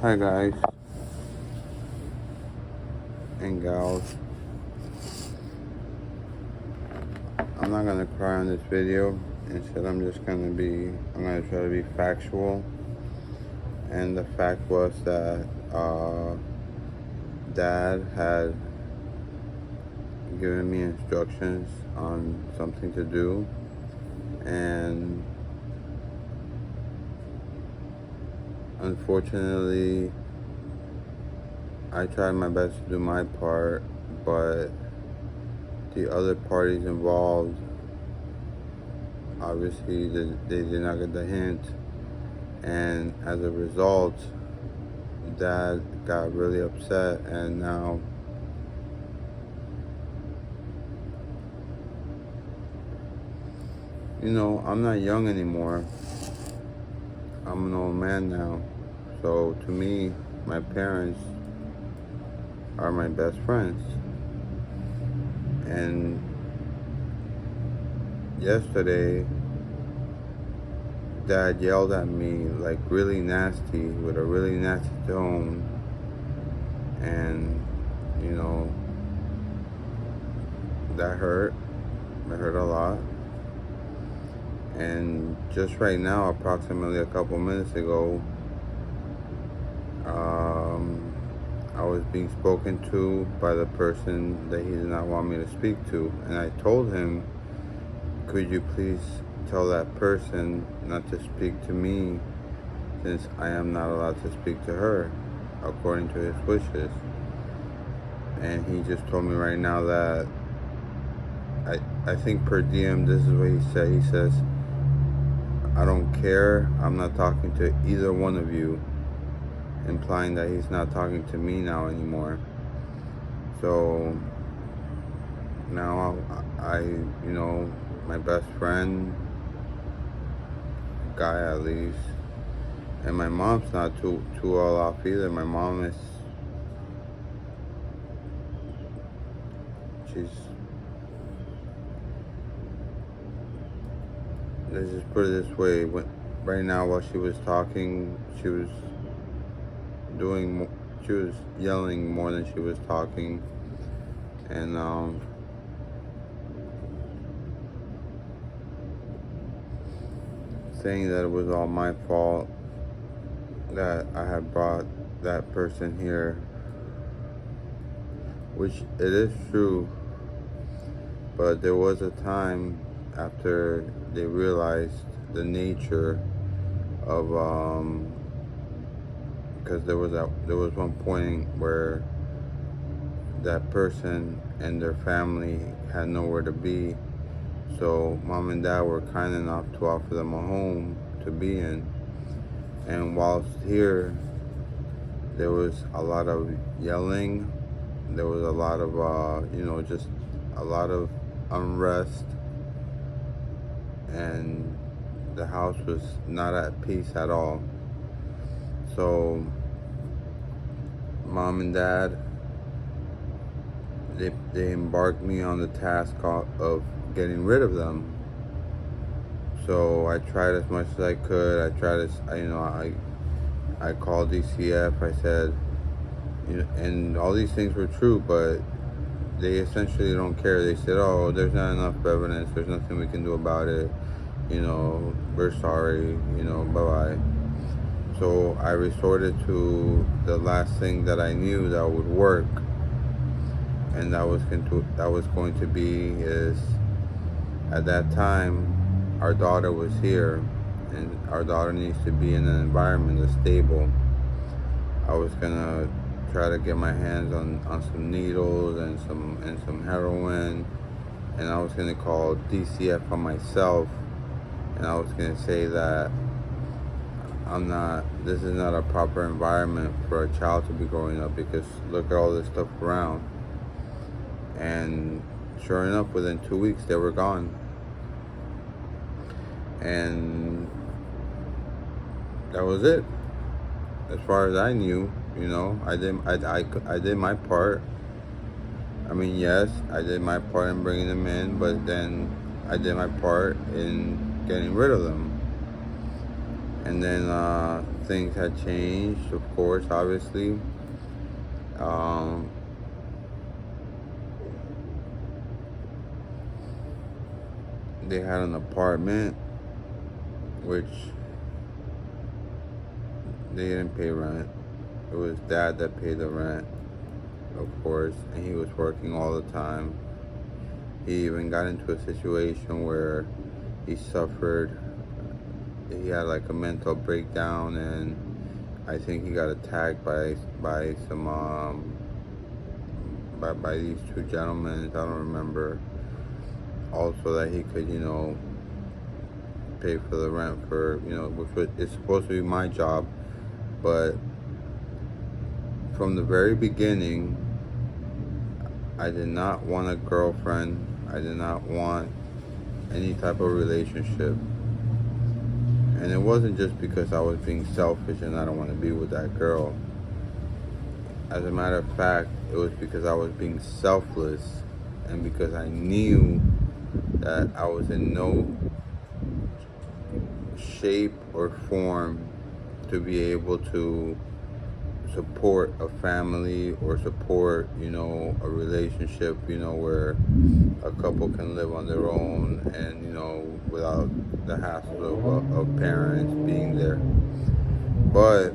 Hi guys and gals. I'm not gonna cry on this video. Instead, I'm gonna try to be factual. And the fact was that Dad had given me instructions on something to do, and unfortunately, I tried my best to do my part, but the other parties involved, obviously, they did not get the hint, and as a result, Dad got really upset, and now I'm not young anymore. I'm an old man now. So to me, my parents are my best friends. And yesterday, Dad yelled at me like really nasty, with a really nasty tone. And, that hurt. It hurt a lot. And just right now, approximately a couple minutes ago, I was being spoken to by the person that he did not want me to speak to. And I told him, could you please tell that person not to speak to me, since I am not allowed to speak to her according to his wishes. And he just told me right now that I think per diem, this is what he said. He says, I don't care. I'm not talking to either one of you, implying that he's not talking to me now anymore. So now my best friend, guy at least, and my mom's not too well off either. My mom is, let's just put it this way. Right now, while she was talking, she was yelling more than she was talking, and saying that it was all my fault that I had brought that person here, which it is true. But there was a time after they realized the nature of, because there was one point where that person and their family had nowhere to be. So Mom and Dad were kind enough to offer them a home to be in. And whilst here, there was a lot of yelling. There was a lot of, just a lot of unrest. And the house was not at peace at all. So Mom and Dad, they embarked me on the task of getting rid of them. So I tried as much as I could. I called DCF. I said, and all these things were true, but they essentially don't care. They said, oh, there's not enough evidence. There's nothing we can do about it. We're sorry. Bye-bye. So I resorted to the last thing that I knew that would work, and that was going to be is, at that time, our daughter was here, and our daughter needs to be in an environment that's stable. I was gonna try to get my hands on some needles and some heroin, and I was gonna call DCF on myself, and I was gonna say that this is not a proper environment for a child to be growing up, because look at all this stuff around. And sure enough, within 2 weeks, they were gone. And that was it. As far as I knew, I did my part. I mean, yes, I did my part in bringing them in, but then I did my part in getting rid of them. And then things had changed, of course, obviously. Um, they had an apartment, which they didn't pay rent. It was dad that paid the rent, of course, and he was working all the time. He even got into a situation where he had like a mental breakdown, and I think he got attacked by some by these two gentlemen. I don't remember. Also, that he could, pay for the rent for, it's supposed to be my job, but from the very beginning, I did not want a girlfriend. I did not want any type of relationship. And it wasn't just because I was being selfish and I don't want to be with that girl. As a matter of fact, it was because I was being selfless, and because I knew that I was in no shape or form to be able to support a family or support, a relationship, where a couple can live on their own and, without the hassle of parents being there. But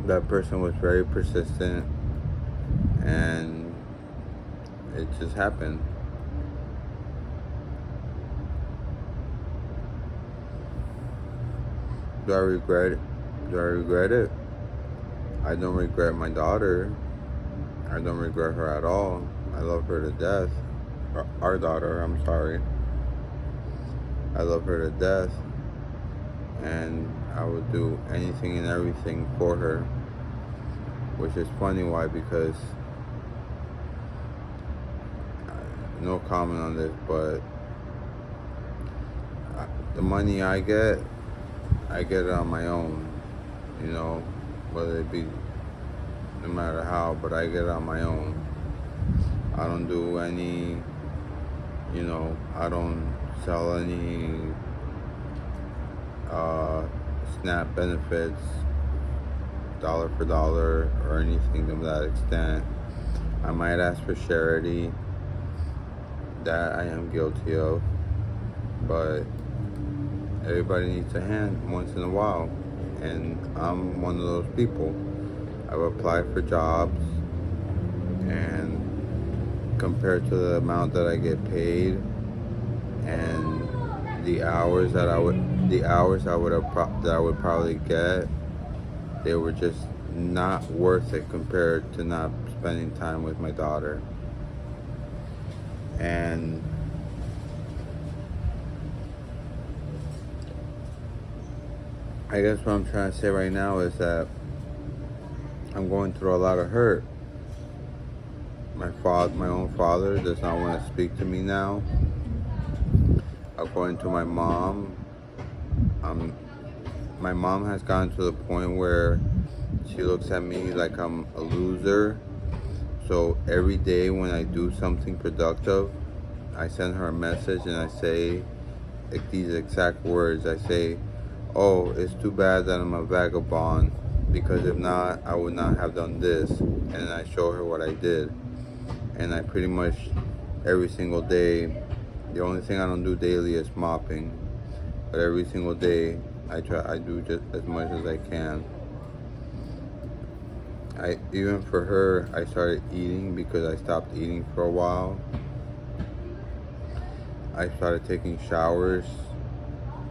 that person was very persistent, and it just happened. Do I regret it? Do I regret it? I don't regret my daughter. I don't regret her at all. I love her to death. Our daughter, I'm sorry. I love her to death. And I would do anything and everything for her. Which is funny, why? Because, no comment on this, but the money I get it on my own. Whether it be, no matter how, but I get it on my own. I don't do any, I don't sell any SNAP benefits, dollar for dollar, or anything to that extent. I might ask for charity. That I am guilty of. But everybody needs a hand once in a while. And I'm one of those people. I've applied for jobs, and compared to the amount that I get paid and the hours that I would probably get, they were just not worth it compared to not spending time with my daughter. And I guess what I'm trying to say right now is that I'm going through a lot of hurt. My own father does not want to speak to me now. According to my mom, my mom has gotten to the point where she looks at me like I'm a loser. So every day when I do something productive, I send her a message and I say these exact words. I say, "Oh, it's too bad that I'm a vagabond, because if not, I would not have done this." And I show her what I did. And I pretty much every single day, the only thing I don't do daily is mopping, but every single day I do just as much as I can. Even for her, I started eating because I stopped eating for a while. I started taking showers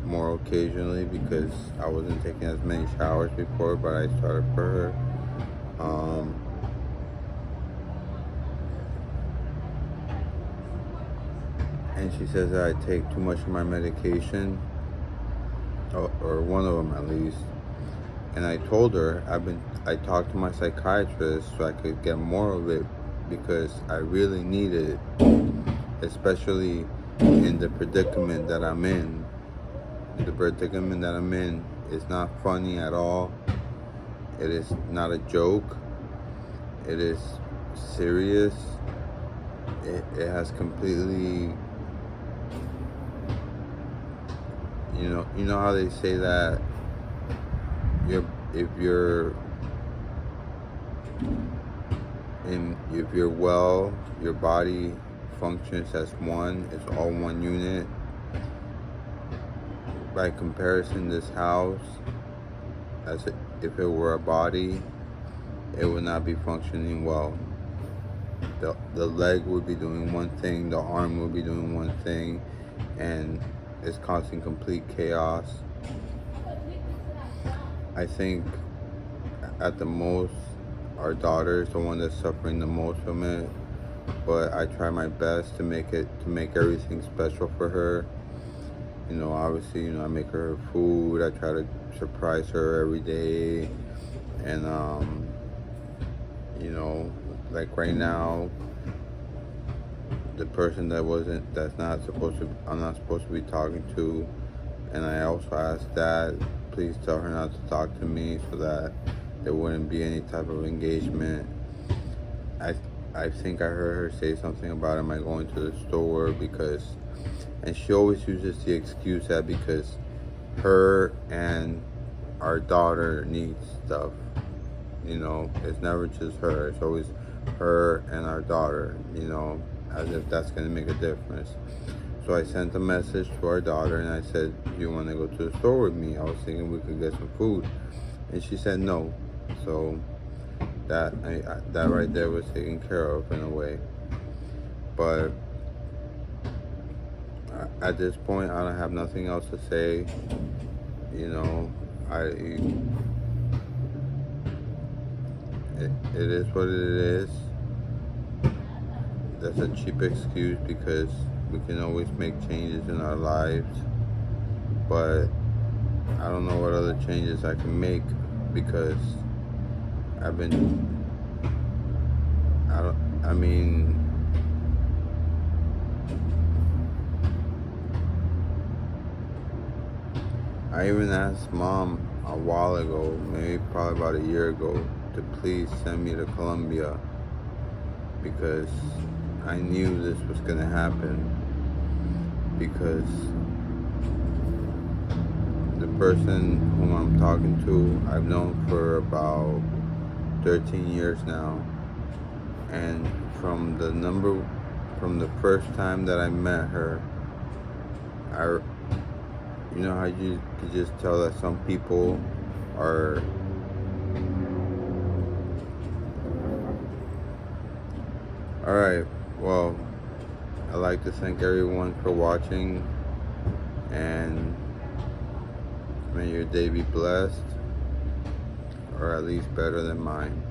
more occasionally because I wasn't taking as many showers before, but I started for her. And she says that I take too much of my medication, or one of them at least. And I told her I talked to my psychiatrist so I could get more of it, because I really need it, especially in the predicament that I'm in. The predicament that I'm in is not funny at all. It is not a joke. It is serious. It has completely, you know how they say that you're if you're if you're well, your body functions as one. It's all one unit. By comparison, this house, if it were a body, it would not be functioning well. The leg would be doing one thing, the arm would be doing one thing, and it's causing complete chaos. I think at the most, our daughter is the one that's suffering the most from it. But I try my best to make everything special for her. Obviously, I make her food. I try to surprise her every day, and like right now, the person I'm not supposed to be talking to, and I also asked Dad, please tell her not to talk to me so that there wouldn't be any type of engagement. I think I heard her say something about, am I going to the store, and she always uses the excuse that because her and our daughter needs stuff. It's never just her. It's always her and our daughter, as if that's going to make a difference. So I sent a message to our daughter and I said, do you want to go to the store with me? I was thinking we could get some food. And she said no. So that right there was taken care of in a way. But at this point, I don't have nothing else to say. It is what it is. That's a cheap excuse because we can always make changes in our lives. But I don't know what other changes I can make because I even asked Mom a while ago, maybe probably about a year ago, to please send me to Colombia because I knew this was going to happen, because the person whom I'm talking to, I've known for about 13 years now, and from the first time that I met her, you know how you could just tell that some people are alright. Well, I'd like to thank everyone for watching, and may your day be blessed, or at least better than mine.